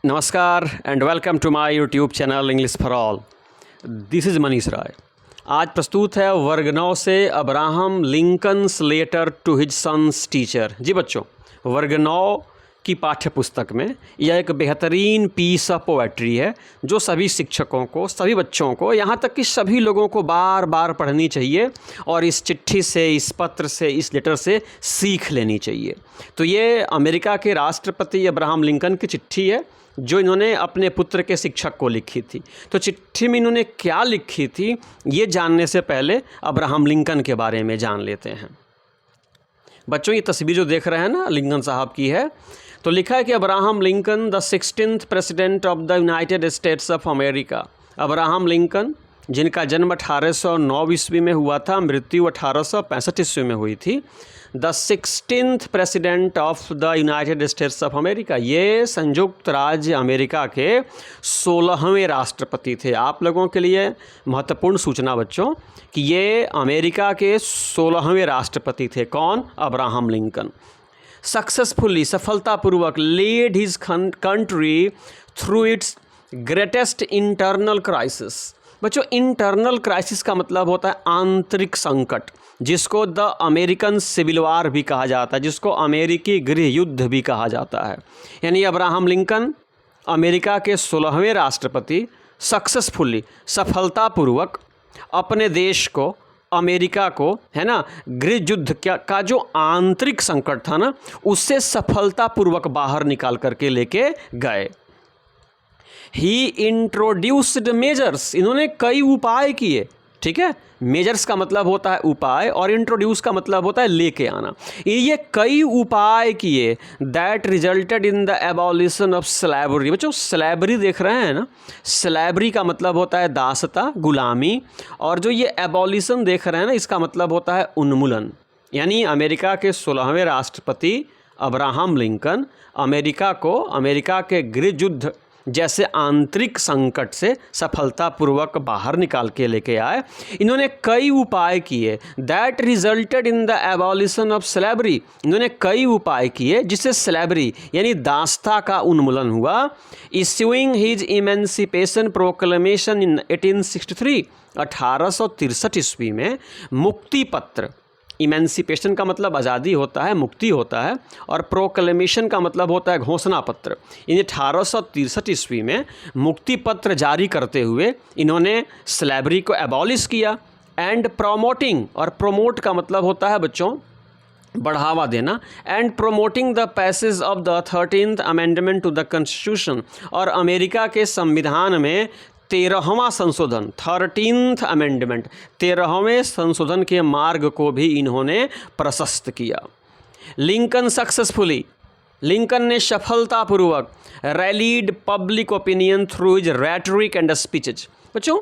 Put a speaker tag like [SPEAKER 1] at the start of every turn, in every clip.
[SPEAKER 1] नमस्कार and welcome to my YouTube channel English for all. This is Manish Rai. आज प्रस्तुत है वर्ग 9 से Abraham Lincoln's letter to his son's teacher. जी बच्चों, वर्ग 9 की पाठ्य पुस्तक में यह एक बेहतरीन पीस ऑफ पोएट्री है जो सभी शिक्षकों को, सभी बच्चों को, यहाँ तक कि सभी लोगों को बार बार पढ़नी चाहिए और इस चिट्ठी से, इस पत्र से, इस लेटर से सीख लेनी चाहिए। तो ये अमेरिका के राष्ट्रपति अब्राहम लिंकन की चिट्ठी है जो इन्होंने अपने पुत्र के शिक्षक को लिखी थी। तो चिट्ठी में इन्होंने क्या लिखी थी ये जानने से पहले अब्राहम लिंकन के बारे में जान लेते हैं। बच्चों, ये तस्वीर जो देख रहे हैं ना, लिंकन साहब की है। तो लिखा है कि Abraham Lincoln the 16th president of the United states of America. Abraham Lincoln जिनका जन्म 1809 ईस्वी में हुआ था, मृत्यु 1865 ईस्वी में हुई थी। The 16th president of the United states of America, ये संयुक्त राज्य अमेरिका के 16वें राष्ट्रपति थे। आप लोगों के लिए महत्वपूर्ण सूचना बच्चों कि ये अमेरिका के 16वें राष्ट्रपति थे। कौन? Abraham Lincoln. सक्सेसफुली, सफलतापूर्वक, lead his country through it's greatest internal crisis. बच्चों, इंटरनल क्राइसिस का मतलब होता है आंतरिक संकट, जिसको द अमेरिकन सिविल वार भी कहा जाता है, जिसको अमेरिकी गृह युद्ध भी कहा जाता है। यानी अब्राहम लिंकन अमेरिका के 16वें राष्ट्रपति सक्सेसफुली, सफलतापूर्वक अपने देश को, अमेरिका को, है ना, गृह युद्ध का जो आंतरिक संकट था ना, उससे सफलतापूर्वक बाहर निकाल करके लेके गए। ही इंट्रोड्यूस्ड मेजर्स, इन्होंने कई उपाय किए। ठीक है, मेजर्स का मतलब होता है उपाय और इंट्रोड्यूस का मतलब होता है लेके आना। ये कई उपाय किए that resulted in the abolition of slavery. बच्चों, स्लैवरी देख रहे हैं ना, स्लैवरी का मतलब होता है दासता, गुलामी, और जो ये एबॉलिशन देख रहे हैं ना, इसका मतलब होता है उन्मूलन। यानी अमेरिका के 16वें राष्ट्रपति अब्राहम लिंकन अमेरिका को अमेरिका के गृह युद्ध जैसे आंतरिक संकट से सफलतापूर्वक बाहर निकाल के लेके आए। इन्होंने कई उपाय किए that resulted in the abolition of slavery. इन्होंने कई उपाय किए जिससे स्लैवरी यानी दासता का उन्मूलन हुआ। इश्यूइंग हिज इमेंसिपेशन प्रोक्लेमेशन इन 1863, 1863 ईस्वी में मुक्ति पत्र। इमेंसिपेशन का मतलब आज़ादी होता है, मुक्ति होता है, और प्रोक्लेमेशन का मतलब होता है घोषणा पत्र। इन 1863 ईस्वी में मुक्ति पत्र जारी करते हुए इन्होंने स्लैवरी को एबॉलिश किया। एंड प्रोमोटिंग, और प्रोमोट का मतलब होता है बच्चों बढ़ावा देना। And promoting the passage of the 13th amendment to the constitution, और अमेरिका के संविधान में 13वां संशोधन, 13th अमेंडमेंट, 13वें संशोधन के मार्ग को भी इन्होंने प्रशस्त किया। लिंकन सक्सेसफुली, लिंकन ने सफलतापूर्वक rallied public opinion through his rhetoric and speeches. बच्चों,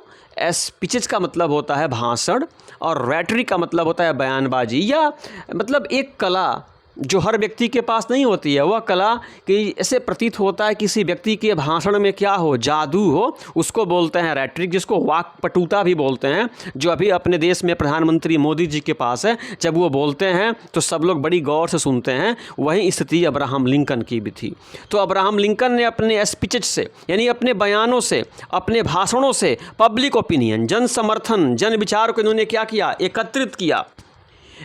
[SPEAKER 1] स्पीचेज का मतलब होता है भाषण और रैटरिक का मतलब होता है बयानबाजी, या मतलब एक कला जो हर व्यक्ति के पास नहीं होती है। वह कला कि ऐसे प्रतीत होता है किसी व्यक्ति के भाषण में क्या हो, जादू हो, उसको बोलते हैं रैटरिक, जिसको वाक्पटुता भी बोलते हैं, जो अभी अपने देश में प्रधानमंत्री मोदी जी के पास है। जब वो बोलते हैं तो सब लोग बड़ी गौर से सुनते हैं। वही स्थिति अब्राहम लिंकन की भी थी। तो अब्राहम लिंकन ने अपने स्पीचेज से, यानी अपने बयानों से, अपने भाषणों से पब्लिक ओपिनियन, जन समर्थन, जन विचार को इन्होंने क्या किया, एकत्रित किया।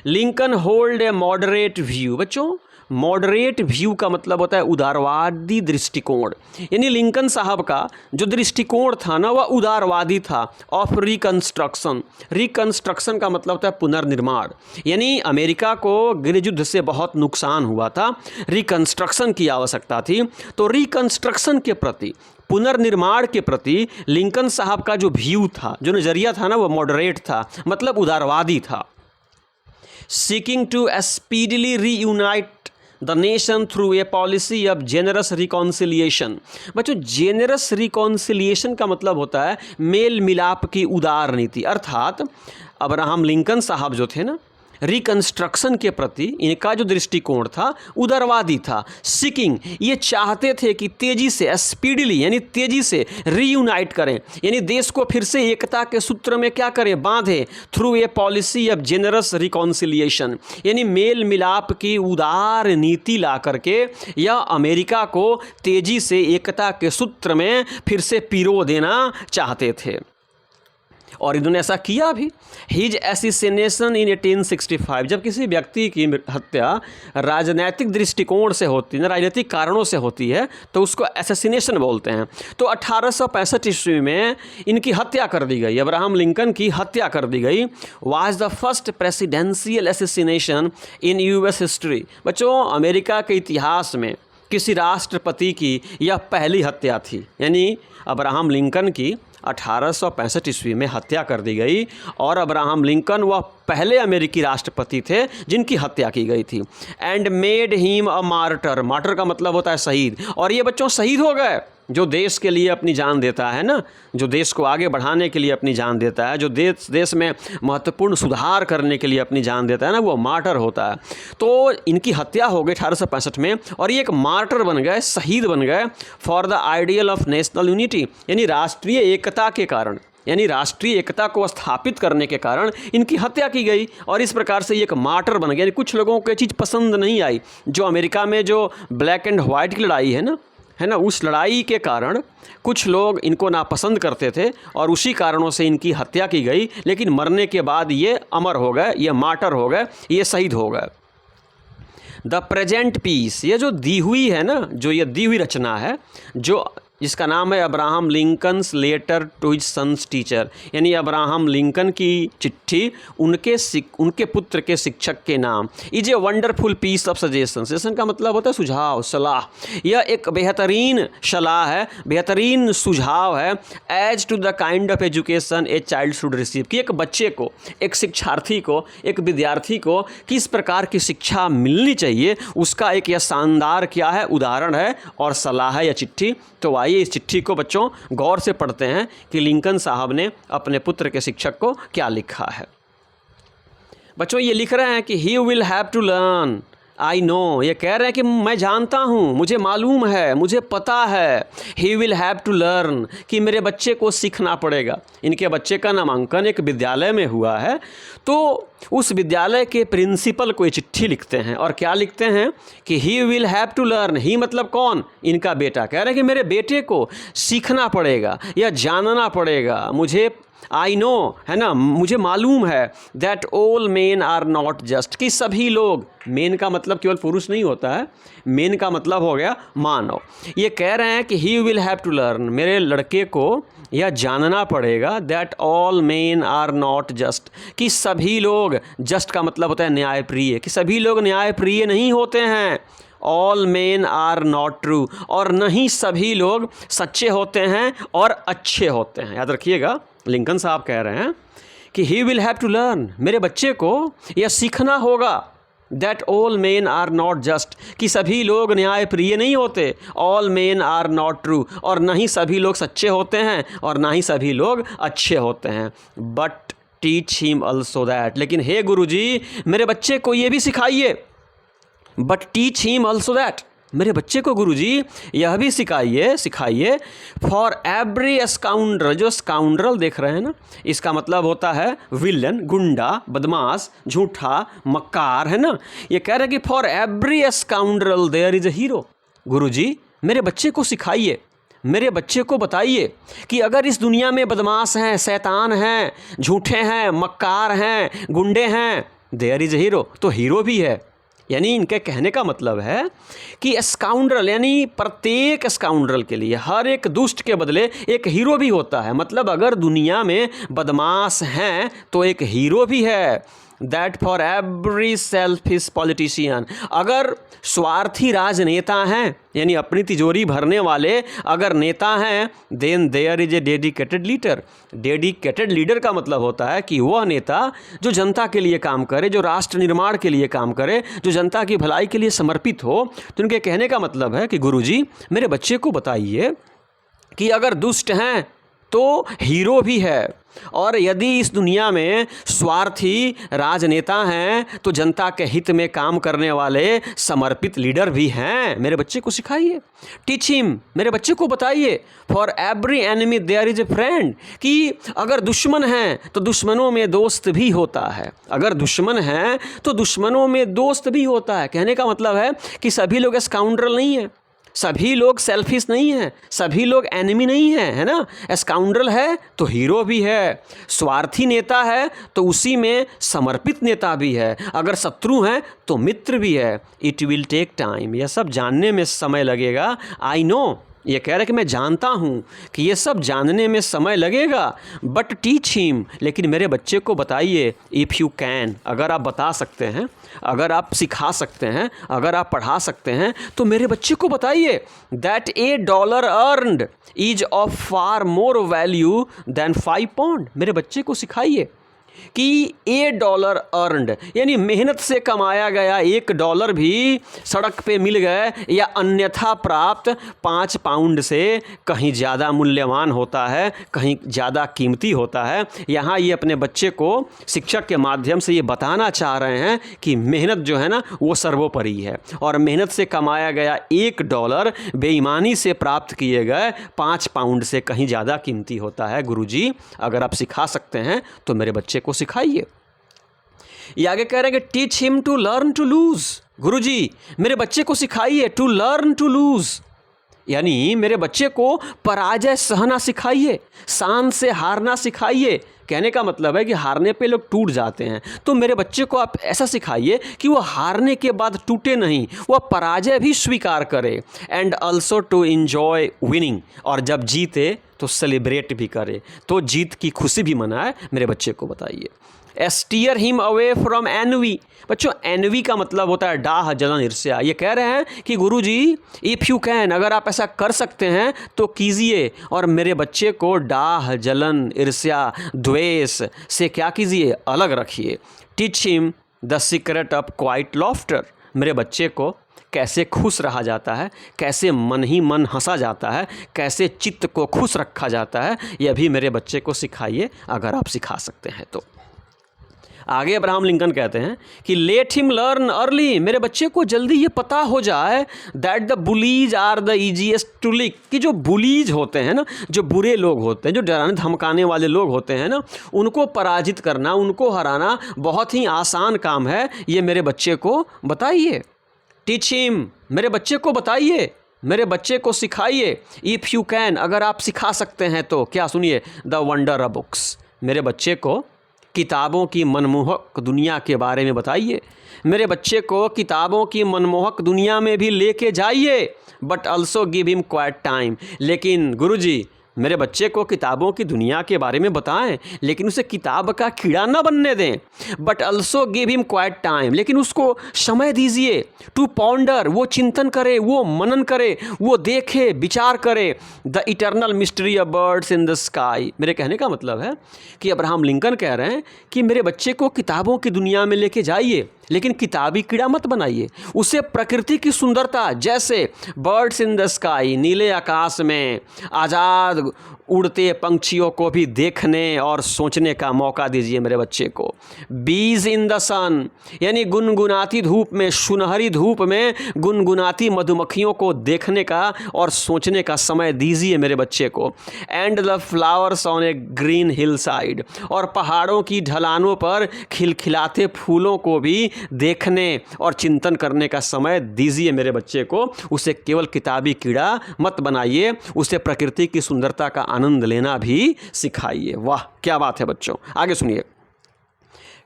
[SPEAKER 1] Lincoln hold a moderate view. बच्चों, मॉडरेट व्यू का मतलब होता है उदारवादी दृष्टिकोण। यानी लिंकन साहब का जो दृष्टिकोण था ना, वह उदारवादी था। ऑफ रिकंस्ट्रक्शन, रिकंस्ट्रक्शन का मतलब होता है पुनर्निर्माण। यानी अमेरिका को गृह युद्ध से बहुत नुकसान हुआ था, रिकंस्ट्रक्शन की आवश्यकता थी। तो रिकंस्ट्रक्शन के प्रति, पुनर्निर्माण के प्रति लिंकन साहब का जो व्यू था, जो नज़रिया था ना, वह मॉडरेट था, मतलब उदारवादी था। Seeking to speedily reunite the nation through a policy of generous reconciliation। बच्चों, generous reconciliation का मतलब होता है मेल मिलाप की उदार नीति। अर्थात अब्राहम लिंकन साहब जो थे ना, रिकंस्ट्रक्शन के प्रति इनका जो दृष्टिकोण था उदारवादी था। सीकिंग, ये चाहते थे कि तेजी से, स्पीडली यानी तेजी से रीयूनाइट करें, यानी देश को फिर से एकता के सूत्र में क्या करें, बांधे, through a policy of generous reconciliation, यानी मेल मिलाप की उदार नीति ला करके या अमेरिका को तेजी से एकता के सूत्र में फिर से पिरो देना चाहते थे। और इन्होंने ऐसा किया भी। हिज एसिसिनेशन इन 1865, जब किसी व्यक्ति की हत्या राजनैतिक दृष्टिकोण से होती है, राजनीतिक कारणों से होती है, तो उसको एसेसिनेशन बोलते हैं। तो 1865 ईस्वी में इनकी हत्या कर दी गई, अब्राहम लिंकन की हत्या कर दी गई। Was the first presidential assassination in US history. बच्चों, अमेरिका के इतिहास में किसी राष्ट्रपति की यह पहली हत्या थी, यानी अब्राहम लिंकन की 1865 ईस्वी में हत्या कर दी गई। और अब्राहम लिंकन वह पहले अमेरिकी राष्ट्रपति थे जिनकी हत्या की गई थी। And made him a martyr, martyr का मतलब होता है शहीद। और ये बच्चों शहीद हो गए। जो देश के लिए अपनी जान देता है ना, जो देश को आगे बढ़ाने के लिए अपनी जान देता है, जो देश में महत्वपूर्ण सुधार करने के लिए अपनी जान देता है ना, वो मार्टर होता है। तो इनकी हत्या हो गई 1865 में और ये एक मार्टर बन गए, शहीद बन गए for the ideal of national unity, यानी राष्ट्रीय एकता के कारण, यानी राष्ट्रीय एकता को स्थापित करने के कारण इनकी हत्या की गई। और इस प्रकार से ये एक मार्टर बन गया। कुछ लोगों को ये चीज़ पसंद नहीं आई, जो अमेरिका में जो ब्लैक एंड वाइट की लड़ाई है ना, उस लड़ाई के कारण कुछ लोग इनको नापसंद करते थे और उसी कारणों से इनकी हत्या की गई। लेकिन मरने के बाद ये अमर हो गए, ये मार्टर हो गए, ये शहीद हो गए। द प्रेजेंट पीस, ये जो दी हुई है ना, जो ये दी हुई रचना है, जो जिसका नाम है Abraham Lincoln's letter to his son's teacher, यानी अब्राहम लिंकन की चिट्ठी उनके पुत्र के शिक्षक के नाम। Is a wonderful piece of suggestion, suggestion का मतलब होता है सुझाव, सलाह। यह एक बेहतरीन सलाह है, बेहतरीन सुझाव है। As to the kind of education a child should receive, कि एक बच्चे को, एक शिक्षार्थी को, एक विद्यार्थी को किस प्रकार की शिक्षा मिलनी चाहिए, उसका एक यह शानदार क्या है, उदाहरण है और सलाह है यह चिट्ठी। तो आइए इस चिट्ठी को बच्चों गौर से पढ़ते हैं कि लिंकन साहब ने अपने पुत्र के शिक्षक को क्या लिखा है। बच्चों, ये लिख रहे हैं कि he will have to learn, I know, ये कह रहे हैं कि मैं जानता हूँ, मुझे मालूम है, मुझे पता है। He will have to learn, कि मेरे बच्चे को सीखना पड़ेगा। इनके बच्चे का नामांकन एक विद्यालय में हुआ है, तो उस विद्यालय के प्रिंसिपल को ये चिट्ठी लिखते हैं और क्या लिखते हैं कि he will have to learn. He मतलब कौन, इनका बेटा। कह रहे हैं कि मेरे बेटे को सीखना पड़ेगा या जानना पड़ेगा, मुझे आई नो, है ना, मुझे मालूम है that all men are not just, कि सभी लोग, मेन का मतलब केवल पुरुष नहीं होता है, मेन का मतलब हो गया मानव। ये कह रहे हैं कि he will have to learn, मेरे लड़के को यह जानना पड़ेगा that all men are not just, कि सभी लोग, जस्ट का मतलब होता है न्यायप्रिय, कि सभी लोग न्यायप्रिय नहीं होते हैं। All men are not true, और नहीं सभी लोग सच्चे होते हैं और अच्छे होते हैं। याद रखिएगा, लिंकन साहब कह रहे हैं कि he will have to learn, मेरे बच्चे को यह सीखना होगा that all men are not just, कि सभी लोग न्यायप्रिय नहीं होते। All men are not true, और ना ही सभी लोग सच्चे होते हैं और ना ही सभी लोग अच्छे होते हैं। But teach him also that, लेकिन हे गुरुजी, मेरे बच्चे को ये भी सिखाइए। But teach him also that, मेरे बच्चे को गुरुजी यह भी सिखाइए फॉर एवरी स्काउंड्रल, जो स्काउंड्रल देख रहे हैं ना, इसका मतलब होता है विलन, गुंडा, बदमाश, झूठा, मक्कार, है ना। ये कह रहे हैं कि for every scoundrel there is a hero. गुरुजी, मेरे बच्चे को सिखाइए, मेरे बच्चे को बताइए कि अगर इस दुनिया में बदमाश हैं, शैतान हैं, झूठे हैं, मक्कार हैं, गुंडे हैं, देयर इज अ हीरो, तो हीरो भी है। यानी इनके कहने का मतलब है कि स्काउंड्रल, यानी प्रत्येक स्काउंड्रल के लिए, हर एक दुष्ट के बदले एक हीरो भी होता है। मतलब अगर दुनिया में बदमाश हैं तो एक हीरो भी है। That for every selfish politician, अगर स्वार्थी राजनेता हैं, यानी अपनी तिजोरी भरने वाले अगर नेता हैं, then there is a dedicated leader. Dedicated leader का मतलब होता है कि वह नेता जो जनता के लिए काम करे, जो राष्ट्र निर्माण के लिए काम करे, जो जनता की भलाई के लिए समर्पित हो। तो उनके कहने का मतलब है कि गुरुजी, मेरे बच्चे को बताइए कि अगर दुष्ट हैं तो हीरो भी है। और यदि इस दुनिया में स्वार्थी राजनेता हैं तो जनता के हित में काम करने वाले समर्पित लीडर भी हैं। मेरे बच्चे को सिखाइए, टीच हिम, मेरे बच्चे को बताइए, for every enemy there is a friend, कि अगर दुश्मन हैं तो दुश्मनों में दोस्त भी होता है, अगर दुश्मन हैं तो दुश्मनों में दोस्त भी होता है। कहने का मतलब है कि सभी लोग स्काउंड्रल नहीं हैं, सभी लोग सेल्फिश नहीं हैं, सभी लोग एनिमी नहीं हैं, है ना। स्काउंड्रल है तो हीरो भी है, स्वार्थी नेता है तो उसी में समर्पित नेता भी है, अगर शत्रु हैं तो मित्र भी है। इट विल टेक टाइम, यह सब जानने में समय लगेगा। आई नो, ये कह रहे कि मैं जानता हूँ कि ये सब जानने में समय लगेगा, बट टीच हिम, लेकिन मेरे बच्चे को बताइए। इफ़ यू कैन, अगर आप बता सकते हैं, अगर आप सिखा सकते हैं, अगर आप पढ़ा सकते हैं तो मेरे बच्चे को बताइए। That $1 earned is of far more value than 5 pound, मेरे बच्चे को सिखाइए कि $1 अर्नड यानी मेहनत से कमाया गया $1 भी सड़क पे मिल गए या अन्यथा प्राप्त 5 पाउंड से कहीं ज़्यादा मूल्यवान होता है, कहीं ज़्यादा कीमती होता है। यहाँ ये अपने बच्चे को शिक्षक के माध्यम से ये बताना चाह रहे हैं कि मेहनत जो है ना वो सर्वोपरि है, और मेहनत से कमाया गया $1 बेईमानी से प्राप्त किए गए 5 पाउंड से कहीं ज़्यादा कीमती होता है। गुरुजी, अगर आप सिखा सकते हैं तो मेरे बच्चे को सिखाइए। ये आगे कह रहे हैं कि teach him to learn to lose, गुरुजी मेरे बच्चे को सिखाइए टू लर्न टू लूज, यानी मेरे बच्चे को पराजय सहना सिखाइए, शान से हारना सिखाइए। कहने का मतलब है कि हारने पे लोग टूट जाते हैं, तो मेरे बच्चे को आप ऐसा सिखाइए कि वो हारने के बाद टूटे नहीं, वह पराजय भी स्वीकार करे। And also to enjoy winning, और जब जीते तो सेलिब्रेट भी करे, तो जीत की खुशी भी मनाए। मेरे बच्चे को बताइए। Steer him away from envy, बच्चों एनवी का मतलब होता है डाह, जलन, ईर्ष्या। ये कह रहे हैं कि गुरुजी इफ़ यू कैन, अगर आप ऐसा कर सकते हैं तो कीजिए, और मेरे बच्चे को डाह, जलन, ईर्ष्या, द्वेष से क्या कीजिए, अलग रखिए। Teach him the secret of quite laughter, मेरे बच्चे को कैसे खुश रहा जाता है, कैसे मन ही मन हंसा जाता है, कैसे चित्त को खुश रखा जाता है, यह भी मेरे बच्चे को सिखाइए, अगर आप सिखा सकते हैं तो। आगे अब्राहम लिंकन कहते हैं कि लेट हिम लर्न अर्ली, मेरे बच्चे को जल्दी ये पता हो जाए that the bullies are the easiest to lick, कि जो बुलीज होते हैं ना, जो बुरे लोग होते हैं, जो डराने धमकाने वाले लोग होते हैं ना, उनको पराजित करना, उनको हराना बहुत ही आसान काम है। ये मेरे बच्चे को बताइए। टीच हिम, मेरे बच्चे को बताइए, मेरे बच्चे को सिखाइए। इफ़ यू कैन, अगर आप सिखा सकते हैं तो। क्या, सुनिए, द वंडर ऑफ बुक्स, मेरे बच्चे को किताबों की मनमोहक दुनिया के बारे में बताइए। मेरे बच्चे को किताबों की मनमोहक दुनिया में भी लेके जाइए, but also give him quiet time, लेकिन गुरुजी मेरे बच्चे को किताबों की दुनिया के बारे में बताएं, लेकिन उसे किताब का कीड़ा ना बनने दें। But also give him quiet time, लेकिन उसको समय दीजिए टू पॉन्डर, वो चिंतन करे, वो मनन करे, वो देखे, विचार करे। The eternal mystery of birds in the sky, मेरे कहने का मतलब है कि अब्राहम लिंकन कह रहे हैं कि मेरे बच्चे को किताबों की दुनिया में लेके जाइए, लेकिन किताबी कीड़ा मत बनाइए। उसे प्रकृति की सुंदरता, जैसे बर्ड्स इन द स्काई, नीले आकाश में आज़ाद उड़ते पंछियों को भी देखने और सोचने का मौका दीजिए मेरे बच्चे को। बीज इन द सन, यानी गुनगुनाती धूप में, सुनहरी धूप में गुनगुनाती मधुमक्खियों को देखने का और सोचने का समय दीजिए मेरे बच्चे को। And the flowers on A Green hill side, और पहाड़ों की ढलानों पर खिलखिलाते फूलों को भी देखने और चिंतन करने का समय दीजिए मेरे बच्चे को। उसे केवल किताबी कीड़ा मत बनाइए, उसे प्रकृति की सुंदरता का आनंद लेना भी सिखाइए। वाह, क्या बात है बच्चों। आगे सुनिए,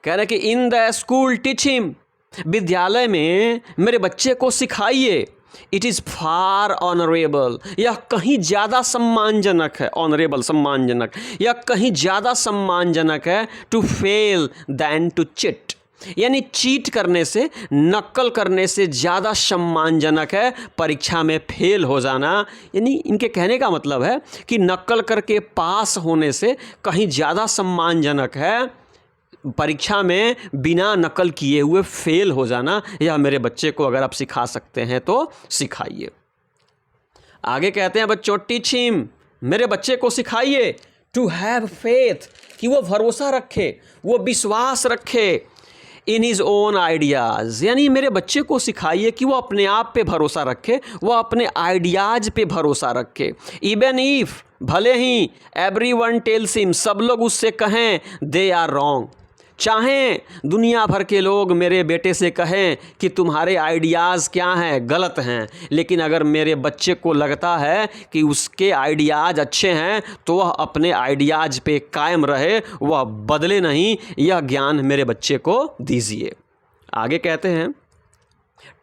[SPEAKER 1] कह रहे कि in the school teach him, विद्यालय में मेरे बच्चे को सिखाइए। इट इज़ फार ऑनरेबल, यह कहीं ज़्यादा सम्मानजनक है। ऑनरेबल, सम्मानजनक, यह कहीं ज़्यादा सम्मानजनक है to fail than to cheat, यानी चीट करने से, नकल करने से ज़्यादा सम्मानजनक है परीक्षा में फेल हो जाना। यानी इनके कहने का मतलब है कि नकल करके पास होने से कहीं ज़्यादा सम्मानजनक है परीक्षा में बिना नकल किए हुए फेल हो जाना। यह मेरे बच्चे को अगर आप सिखा सकते हैं तो सिखाइए। आगे कहते हैं बच्चों, टीच हिम, मेरे बच्चे को सिखाइए टू हैव फेथ, कि वो भरोसा रखे, वो विश्वास रखे इन हिज ओन आइडियाज़, यानी मेरे बच्चे को सिखाइए कि वो अपने आप पे भरोसा रखे, वो अपने आइडियाज़ पे भरोसा रखे। इवन इफ, भले ही एवरीवन टेल्स हिम, सब लोग उससे कहें दे आर रॉन्ग, चाहें दुनिया भर के लोग मेरे बेटे से कहें कि तुम्हारे आइडियाज़ क्या हैं, गलत हैं, लेकिन अगर मेरे बच्चे को लगता है कि उसके आइडियाज़ अच्छे हैं तो वह अपने आइडियाज़ पे कायम रहे, वह बदले नहीं। यह ज्ञान मेरे बच्चे को दीजिए। आगे कहते हैं,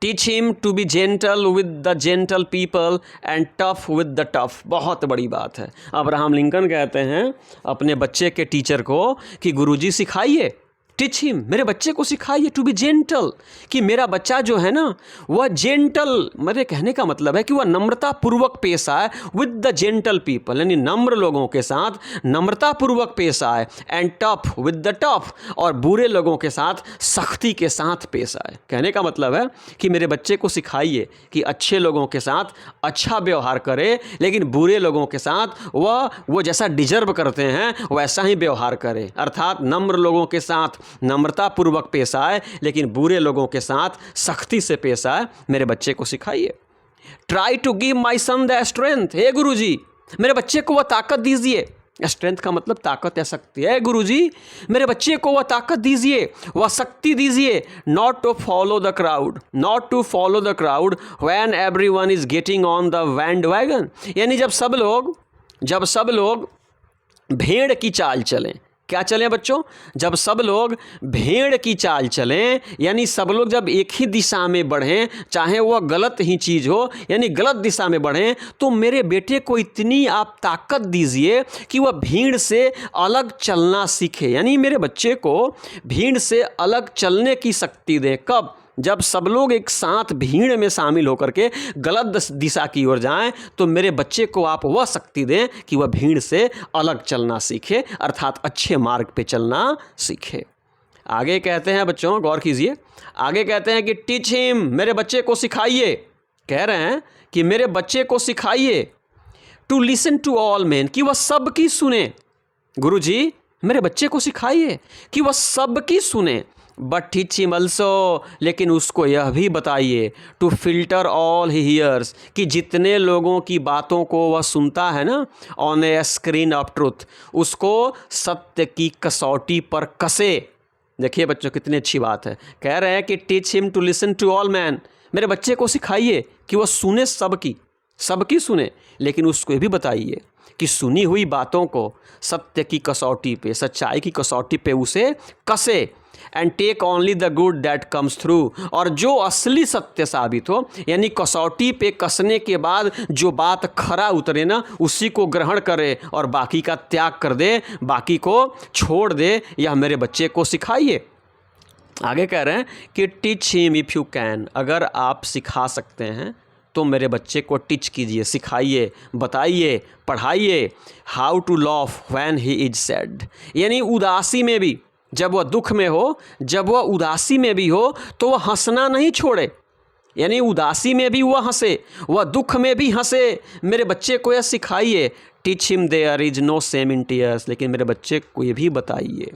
[SPEAKER 1] teach him to be gentle with the gentle people and tough with the tough. बहुत बड़ी बात है। अब्राहम लिंकन कहते हैं अपने बच्चे के टीचर को कि गुरुजी सिखाइए, टीच हिम, मेरे बच्चे को सिखाइए टू बी जेंटल, कि मेरा बच्चा जो है ना वह जेंटल, मेरे कहने का मतलब है कि वह नम्रता पूर्वक पेश आए विद द जेंटल पीपल, यानी नम्र लोगों के साथ नम्रता पूर्वक पेश आए, and tough with the tough, और बुरे लोगों के साथ सख्ती के साथ पेश आए। कहने का मतलब है कि मेरे बच्चे को सिखाइए कि अच्छे लोगों के साथ अच्छा व्यवहार करे, लेकिन बुरे लोगों के साथ वो जैसा डिजर्व करते हैं वैसा ही व्यवहार करे, अर्थात नम्र लोगों के साथ नम्रता पूर्वक पेश आए, लेकिन बुरे लोगों के साथ सख्ती से पेश आए। मेरे बच्चे को सिखाइए। Try to give my son the strength, हे गुरुजी मेरे बच्चे को वह ताकत दीजिए। स्ट्रेंथ का मतलब ताकत या शक्ति है। गुरुजी मेरे बच्चे को वह ताकत दीजिए, वह शक्ति दीजिए। Not to follow the crowd, not to follow the crowd when everyone is getting on the bandwagon, यानी जब सब लोग भेड़ की चाल चलें। क्या चलें बच्चों? जब सब लोग भेड़ की चाल चलें, यानी सब लोग जब एक ही दिशा में बढ़ें, चाहे वह गलत ही चीज़ हो, यानी गलत दिशा में बढ़ें, तो मेरे बेटे को इतनी आप ताकत दीजिए कि वह भीड़ से अलग चलना सीखे। यानी मेरे बच्चे को भीड़ से अलग चलने की शक्ति दें। कब? जब सब लोग एक साथ भीड़ में शामिल होकर के गलत दिशा की ओर जाएं, तो मेरे बच्चे को आप वह शक्ति दें कि वह भीड़ से अलग चलना सीखे, अर्थात अच्छे मार्ग पे चलना सीखे। आगे कहते हैं बच्चों, गौर कीजिए, आगे कहते हैं कि टीच हिम, मेरे बच्चे को सिखाइए। कह रहे हैं कि मेरे बच्चे को सिखाइए to listen to all men, कि वह सबकी सुने। गुरुजी मेरे बच्चे को सिखाइए कि वह सबकी सुने। बट टीच हिम अल्सो, लेकिन उसको यह भी बताइए to filter all he hears, कि जितने लोगों की बातों को वह सुनता है ना, on A screen of truth, उसको सत्य की कसौटी पर कसे। देखिए बच्चों कितनी अच्छी बात है। कह रहे हैं कि teach him to listen to all man, मेरे बच्चे को सिखाइए कि वह सुने सबकी सुने, लेकिन उसको ये भी बताइए कि सुनी हुई बातों को सत्य की कसौटी पे, सच्चाई की कसौटी पे उसे कसे। And take only the good that comes through, और जो असली सत्य साबित हो, यानी कसौटी पे कसने के बाद जो बात खरा उतरे ना, उसी को ग्रहण करे और बाकी का त्याग कर दे, बाकी को छोड़ दे। यह मेरे बच्चे को सिखाइए। आगे कह रहे हैं कि teach him if you can, अगर आप सिखा सकते हैं तो मेरे बच्चे को टीच कीजिए, सिखाइए, बताइए, पढ़ाइए। How to laugh when he is sad, यानी उदासी में भी, जब वह दुख में हो, जब वह उदासी में भी हो, तो वह हंसना नहीं छोड़े। यानी उदासी में भी वह हंसे, वह दुख में भी हंसे। मेरे बच्चे को यह सिखाइए। Teach him there is no shame in tears, लेकिन मेरे बच्चे को ये भी बताइए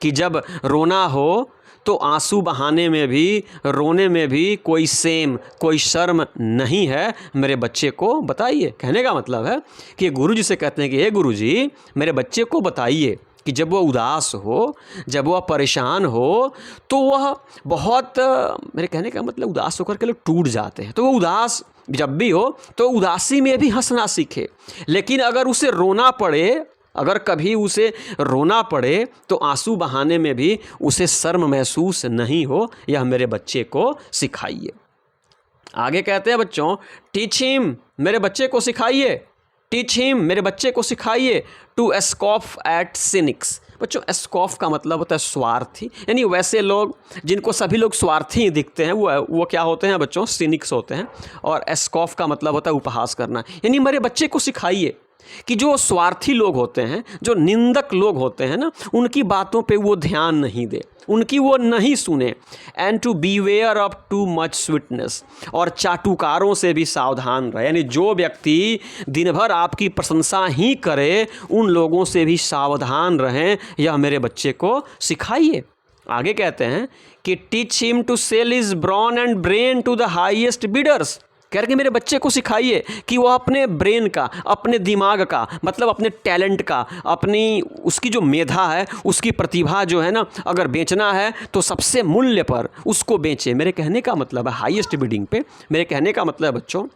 [SPEAKER 1] कि जब रोना हो तो आंसू बहाने में भी, रोने में भी कोई सेम, कोई शर्म नहीं है। मेरे बच्चे को बताइए। कहने का मतलब है कि गुरुजी से कहते हैं कि हे गुरुजी मेरे बच्चे को बताइए कि जब वह उदास हो, जब वह परेशान हो, तो वह बहुत, मेरे कहने का मतलब उदास होकर के लोग टूट जाते हैं, तो वह उदास जब भी हो तो उदासी में भी हंसना सीखे। लेकिन अगर उसे रोना पड़े, अगर कभी उसे रोना पड़े, तो आंसू बहाने में भी उसे शर्म महसूस नहीं हो। यह मेरे बच्चे को सिखाइए। आगे कहते हैं बच्चों, टीच हिम, मेरे बच्चे को सिखाइए। टीच हिम, मेरे बच्चे को सिखाइए टू स्कॉफ एट सिनिक्स। बच्चों स्कॉफ का मतलब होता है स्वार्थी, यानी वैसे लोग जिनको सभी लोग स्वार्थी दिखते हैं, वो क्या होते हैं बच्चों? सिनिक्स होते हैं। और स्कॉफ का मतलब होता है उपहास करना। यानी मेरे बच्चे को सिखाइए कि जो स्वार्थी लोग होते हैं, जो निंदक लोग होते हैं ना, उनकी बातों पे वो ध्यान नहीं दे, उनकी वो नहीं सुने। And to beware of too much sweetness, और चाटुकारों से भी सावधान रहे। यानी जो व्यक्ति दिन भर आपकी प्रशंसा ही करे, उन लोगों से भी सावधान रहें। यह मेरे बच्चे को सिखाइए। आगे कहते हैं कि teach him to sell his brawn and brain to the highest bidders. कह रहे कि मेरे बच्चे को सिखाइए कि वो अपने ब्रेन का, अपने दिमाग का, मतलब अपने टैलेंट का, अपनी उसकी जो मेधा है, उसकी प्रतिभा जो है ना, अगर बेचना है तो सबसे मूल्य पर उसको बेचे। मेरे कहने का मतलब है हाईएस्ट बिडिंग पे। मेरे कहने का मतलब है बच्चों,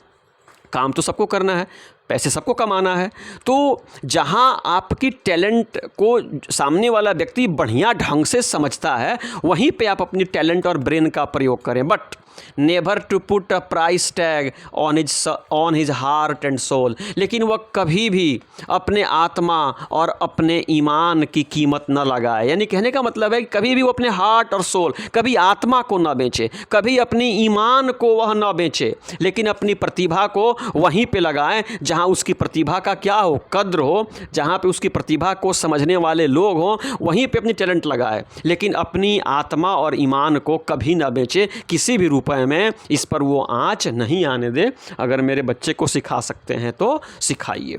[SPEAKER 1] काम तो सबको करना है, पैसे सबको कमाना है, तो जहाँ आपकी टैलेंट को सामने वाला व्यक्ति बढ़िया ढंग से समझता है, वहीं पे आप अपनी टैलेंट और ब्रेन का प्रयोग करें। But never to put a price tag on his heart and soul. लेकिन वह कभी भी अपने आत्मा और अपने ईमान की कीमत न लगाए। यानी कहने का मतलब है कि कभी भी वो अपने हार्ट और सोल, कभी आत्मा को न बेचे, कभी अपनी ईमान को वह न बेचे, लेकिन अपनी प्रतिभा को वहीं पे लगाएं जहाँ उसकी प्रतिभा का क्या हो, कद्र हो, जहाँ पे उसकी प्रतिभा को समझने वाले लोग हों, वहीं पे अपनी टैलेंट लगाए। लेकिन अपनी आत्मा और ईमान को कभी ना बेचे, किसी भी रूप में इस पर वो आंच नहीं आने दे। अगर मेरे बच्चे को सिखा सकते हैं तो सिखाइए।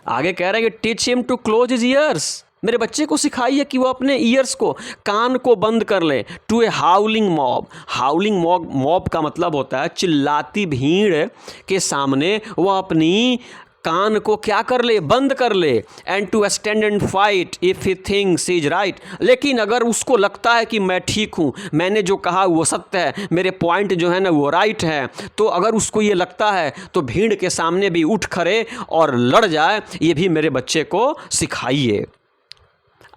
[SPEAKER 1] आगे कह रहे हैं कि teach him to close his ears. मेरे बच्चे को सिखाइए कि वो अपने ईयर्स को, कान को बंद कर ले। To a howling mob. Howling mob का मतलब होता है चिल्लाती भीड़ के सामने वह अपनी कान को क्या कर ले, बंद कर ले। And to stand and fight if he thinks is right. लेकिन अगर उसको लगता है कि मैं ठीक हूँ, मैंने जो कहा वो सत्य है, मेरे पॉइंट जो है ना वो राइट है, तो अगर उसको ये लगता है तो भीड़ के सामने भी उठ खड़े और लड़ जाए। ये भी मेरे बच्चे को सिखाइए।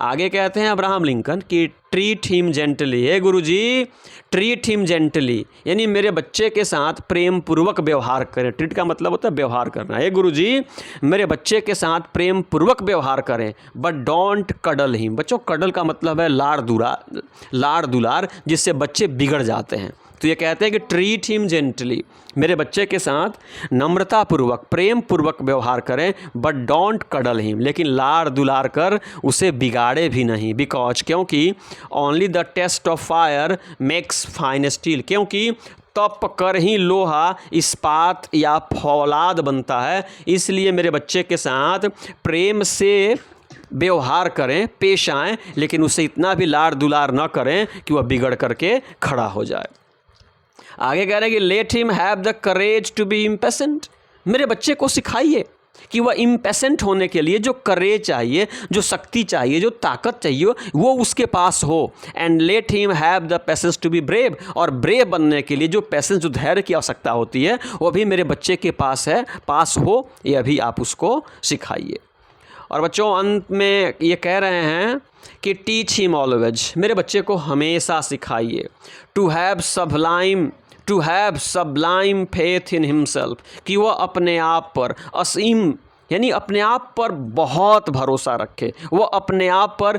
[SPEAKER 1] आगे कहते हैं अब्राहम लिंकन कि ट्रीट हिम जेंटली। हे गुरुजी, ट्रीट हिम जेंटली, यानी मेरे बच्चे के साथ प्रेम पूर्वक व्यवहार करें। ट्रीट का मतलब होता है व्यवहार करना। हे गुरुजी, मेरे बच्चे के साथ प्रेम पूर्वक व्यवहार करें, बट डोंट कडल हिम। बच्चों, कडल का मतलब है लाड़ दुलार, जिससे बच्चे बिगड़ जाते हैं। तो ये कहते हैं कि ट्रीट हिम जेंटली, मेरे बच्चे के साथ नम्रतापूर्वक, प्रेम पूर्वक व्यवहार करें, बट डोंट कडल हिम, लेकिन लाड़ दुलार कर उसे बिगाड़े भी नहीं। बिकॉज, क्योंकि only the test of fire makes fine steel, क्योंकि तप कर ही लोहा इस्पात या फौलाद बनता है। इसलिए मेरे बच्चे के साथ प्रेम से व्यवहार करें, पेश आएँ, लेकिन उसे इतना भी लाड़ दुलार न करें कि वह बिगड़ करके खड़ा हो जाए। आगे कह रहे हैं कि let him have the courage to be impatient. मेरे बच्चे को सिखाइए कि वह इम्पेशेंट होने के लिए जो करेज चाहिए, जो शक्ति चाहिए, जो ताकत चाहिए, वो उसके पास हो। And let him have the patience to be brave. और ब्रेव बनने के लिए जो पेशेंस, जो धैर्य की आवश्यकता होती है, वो भी मेरे बच्चे के पास हो। यह भी आप उसको सिखाइए। और बच्चों, अंत में ये कह रहे हैं कि टीच हिम ऑलवेज। मेरे बच्चे को हमेशा सिखाइए to have sublime faith in himself, कि वह अपने आप पर असीम, यानी अपने आप पर बहुत भरोसा रखे, वो अपने आप पर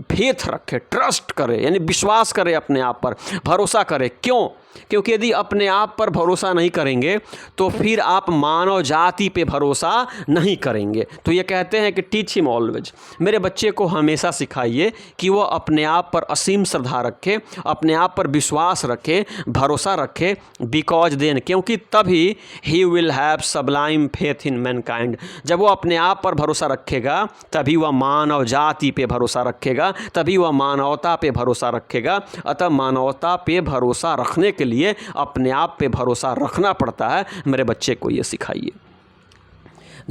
[SPEAKER 1] फेथ रखे, ट्रस्ट करे, यानी विश्वास करे, अपने आप पर भरोसा करे। क्यों? क्योंकि यदि अपने आप पर भरोसा नहीं करेंगे तो फिर आप मानव जाति पे भरोसा नहीं करेंगे। तो ये कहते हैं कि टीच हिम ऑलवेज, मेरे बच्चे को हमेशा सिखाइए कि वो अपने आप पर असीम श्रद्धा रखे, अपने आप पर विश्वास रखे, भरोसा रखे। बिकॉज देन, क्योंकि तभी ही will have sublime faith in Mankind. जब वो अपने आप पर भरोसा रखेगा तभी वह मानव जाति पे भरोसा रखेगा, तभी वह मानवता पे भरोसा रखेगा। अतः मानवता पे भरोसा रखने के लिए अपने आप पे भरोसा रखना पड़ता है। मेरे बच्चे को ये सिखाइए।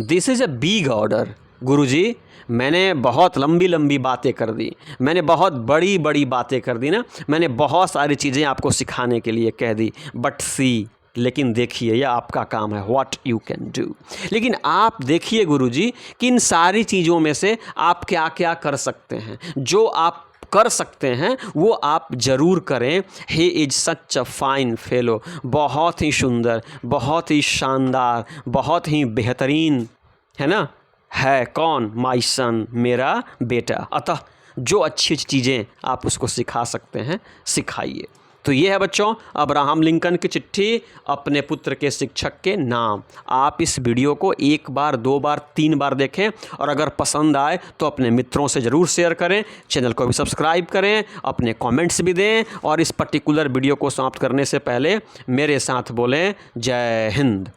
[SPEAKER 1] This is a big order. गुरुजी, मैंने बहुत लंबी बातें कर दी, मैंने बहुत बड़ी बातें कर दी ना, मैंने बहुत सारी चीज़ें आपको सिखाने के लिए कह दी। बट सी, लेकिन देखिए, यह आपका काम है, व्हाट यू कैन डू। लेकिन आप देखिए गुरुजी कि इन सारी चीज़ों में से आप क्या क्या कर सकते हैं। जो आप कर सकते हैं वो आप ज़रूर करें। He is such a fine fellow, बहुत ही सुंदर, बहुत ही शानदार, बहुत ही बेहतरीन, है ना, है कौन? माई सन, मेरा बेटा। अतः जो अच्छी चीज़ें आप उसको सिखा सकते हैं, सिखाइए। तो ये है बच्चों अब्राहम लिंकन की चिट्ठी अपने पुत्र के शिक्षक के नाम। आप इस वीडियो को 1 बार 2 बार 3 बार देखें और अगर पसंद आए तो अपने मित्रों से ज़रूर शेयर करें, चैनल को भी सब्सक्राइब करें, अपने कमेंट्स भी दें और इस पर्टिकुलर वीडियो को समाप्त करने से पहले मेरे साथ बोलें जय हिंद।